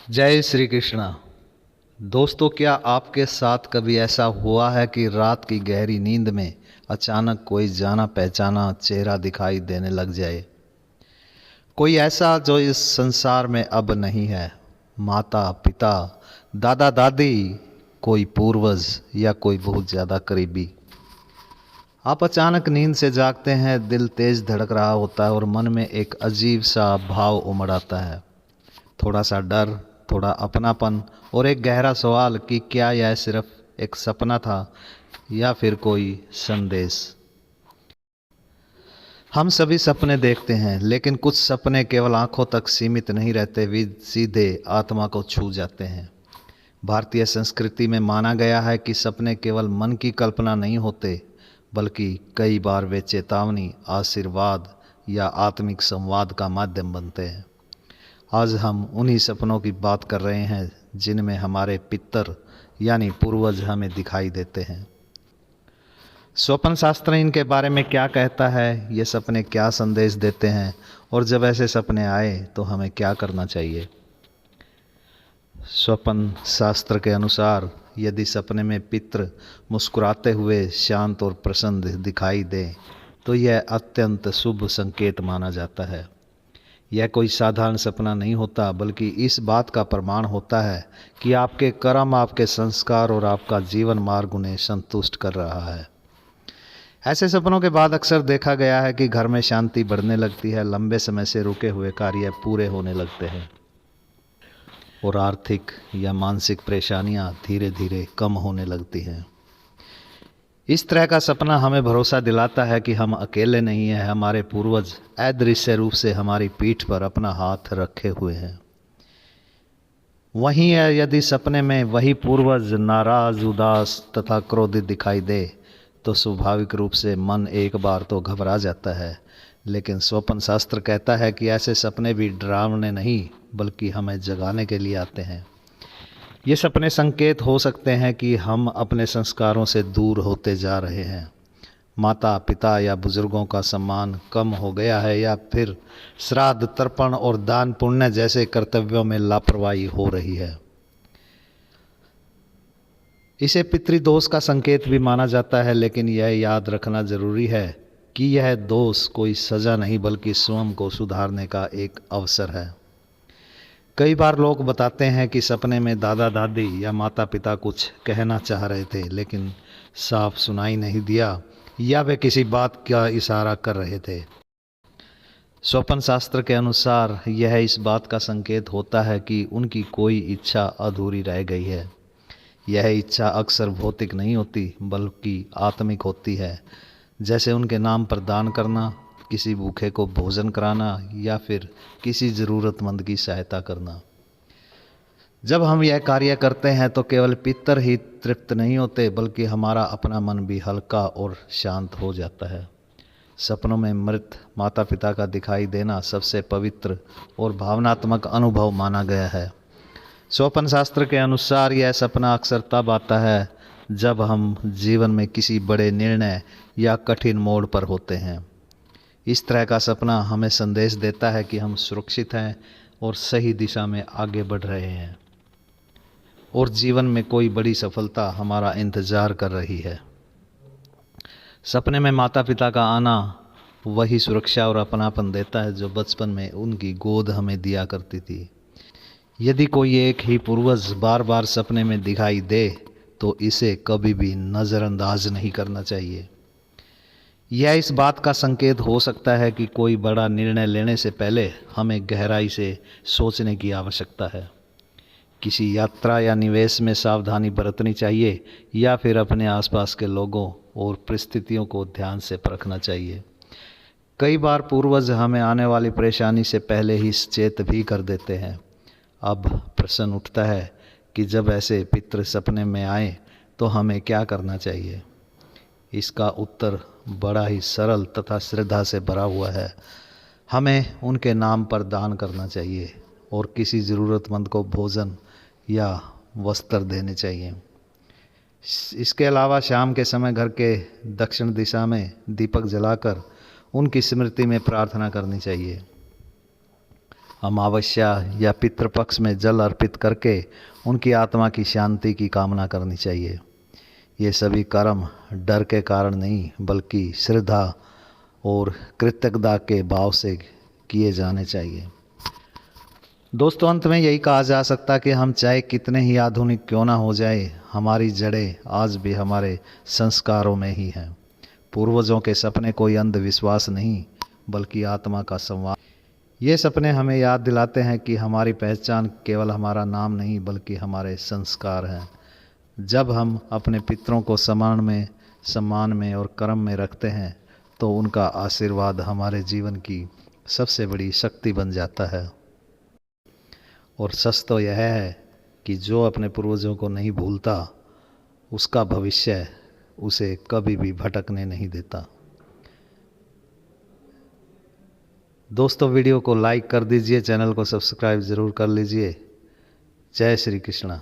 जय श्री कृष्णा। दोस्तों, क्या आपके साथ कभी ऐसा हुआ है कि रात की गहरी नींद में अचानक कोई जाना पहचाना चेहरा दिखाई देने लग जाए? कोई ऐसा जो इस संसार में अब नहीं है। माता पिता, दादा दादी, कोई पूर्वज या कोई बहुत ज़्यादा करीबी। आप अचानक नींद से जागते हैं, दिल तेज धड़क रहा होता है और मन में एक अजीब सा भाव उमड़ आता है। थोड़ा सा डर, थोड़ा अपनापन और एक गहरा सवाल कि क्या यह सिर्फ एक सपना था या फिर कोई संदेश। हम सभी सपने देखते हैं, लेकिन कुछ सपने केवल आंखों तक सीमित नहीं रहते, वे सीधे आत्मा को छू जाते हैं। भारतीय संस्कृति में माना गया है कि सपने केवल मन की कल्पना नहीं होते, बल्कि कई बार वे चेतावनी, आशीर्वाद या आत्मिक संवाद का माध्यम बनते हैं। आज हम उन्हीं सपनों की बात कर रहे हैं जिनमें हमारे पितर यानी पूर्वज हमें दिखाई देते हैं। स्वप्न शास्त्र इनके बारे में क्या कहता है, ये सपने क्या संदेश देते हैं और जब ऐसे सपने आए तो हमें क्या करना चाहिए। स्वप्न शास्त्र के अनुसार यदि सपने में पितर मुस्कुराते हुए शांत और प्रसन्न दिखाई दे तो यह अत्यंत शुभ संकेत माना जाता है। यह कोई साधारण सपना नहीं होता, बल्कि इस बात का प्रमाण होता है कि आपके कर्म, आपके संस्कार और आपका जीवन मार्ग उन्हें संतुष्ट कर रहा है। ऐसे सपनों के बाद अक्सर देखा गया है कि घर में शांति बढ़ने लगती है, लंबे समय से रुके हुए कार्य पूरे होने लगते हैं और आर्थिक या मानसिक परेशानियां धीरे धीरे कम होने लगती हैं। इस तरह का सपना हमें भरोसा दिलाता है कि हम अकेले नहीं हैं, हमारे पूर्वज अदृश्य रूप से हमारी पीठ पर अपना हाथ रखे हुए हैं। वहीं यदि सपने में वही पूर्वज नाराज, उदास तथा क्रोधित दिखाई दे तो स्वाभाविक रूप से मन एक बार तो घबरा जाता है। लेकिन स्वप्न शास्त्र कहता है कि ऐसे सपने भी डरावने नहीं, बल्कि हमें जगाने के लिए आते हैं। ये सपने संकेत हो सकते हैं कि हम अपने संस्कारों से दूर होते जा रहे हैं, माता पिता या बुजुर्गों का सम्मान कम हो गया है, या फिर श्राद्ध, तर्पण और दान पुण्य जैसे कर्तव्यों में लापरवाही हो रही है। इसे पितृदोष का संकेत भी माना जाता है, लेकिन यह याद रखना जरूरी है कि यह दोष कोई सजा नहीं, बल्कि स्वयं को सुधारने का एक अवसर है। कई बार लोग बताते हैं कि सपने में दादा दादी या माता पिता कुछ कहना चाह रहे थे, लेकिन साफ सुनाई नहीं दिया, या वे किसी बात का इशारा कर रहे थे। स्वप्न शास्त्र के अनुसार यह इस बात का संकेत होता है कि उनकी कोई इच्छा अधूरी रह गई है। यह इच्छा अक्सर भौतिक नहीं होती, बल्कि आत्मिक होती है, जैसे उनके नाम पर दान करना, किसी भूखे को भोजन कराना या फिर किसी ज़रूरतमंद की सहायता करना। जब हम यह कार्य करते हैं तो केवल पितर ही तृप्त नहीं होते, बल्कि हमारा अपना मन भी हल्का और शांत हो जाता है। सपनों में मृत माता पिता का दिखाई देना सबसे पवित्र और भावनात्मक अनुभव माना गया है। स्वप्न शास्त्र के अनुसार यह सपना अक्सर तब आता है जब हम जीवन में किसी बड़े निर्णय या कठिन मोड़ पर होते हैं। इस तरह का सपना हमें संदेश देता है कि हम सुरक्षित हैं और सही दिशा में आगे बढ़ रहे हैं और जीवन में कोई बड़ी सफलता हमारा इंतजार कर रही है। सपने में माता पिता का आना वही सुरक्षा और अपनापन देता है जो बचपन में उनकी गोद हमें दिया करती थी। यदि कोई एक ही पूर्वज बार बार सपने में दिखाई दे तो इसे कभी भी नज़रअंदाज नहीं करना चाहिए। यह इस बात का संकेत हो सकता है कि कोई बड़ा निर्णय लेने से पहले हमें गहराई से सोचने की आवश्यकता है। किसी यात्रा या निवेश में सावधानी बरतनी चाहिए, या फिर अपने आसपास के लोगों और परिस्थितियों को ध्यान से परखना चाहिए। कई बार पूर्वज हमें आने वाली परेशानी से पहले ही सचेत भी कर देते हैं। अब प्रश्न उठता है कि जब ऐसे पितृ सपने में आए तो हमें क्या करना चाहिए। इसका उत्तर बड़ा ही सरल तथा श्रद्धा से भरा हुआ है। हमें उनके नाम पर दान करना चाहिए और किसी ज़रूरतमंद को भोजन या वस्त्र देने चाहिए। इसके अलावा शाम के समय घर के दक्षिण दिशा में दीपक जलाकर उनकी स्मृति में प्रार्थना करनी चाहिए। अमावस्या या पितृपक्ष में जल अर्पित करके उनकी आत्मा की शांति की कामना करनी चाहिए। ये सभी कर्म डर के कारण नहीं बल्कि श्रद्धा और कृतज्ञता के भाव से किए जाने चाहिए। दोस्तों, अंत में यही कहा जा सकता कि हम चाहे कितने ही आधुनिक क्यों ना हो जाए, हमारी जड़ें आज भी हमारे संस्कारों में ही हैं। पूर्वजों के सपने कोई अंधविश्वास नहीं बल्कि आत्मा का संवाद। ये सपने हमें याद दिलाते हैं कि हमारी पहचान केवल हमारा नाम नहीं बल्कि हमारे संस्कार हैं। जब हम अपने पितरों को सम्मान में और कर्म में रखते हैं तो उनका आशीर्वाद हमारे जीवन की सबसे बड़ी शक्ति बन जाता है। और सच तो यह है कि जो अपने पूर्वजों को नहीं भूलता उसका भविष्य उसे कभी भी भटकने नहीं देता। दोस्तों, वीडियो को लाइक कर दीजिए, चैनल को सब्सक्राइब ज़रूर कर लीजिए। जय श्री कृष्णा।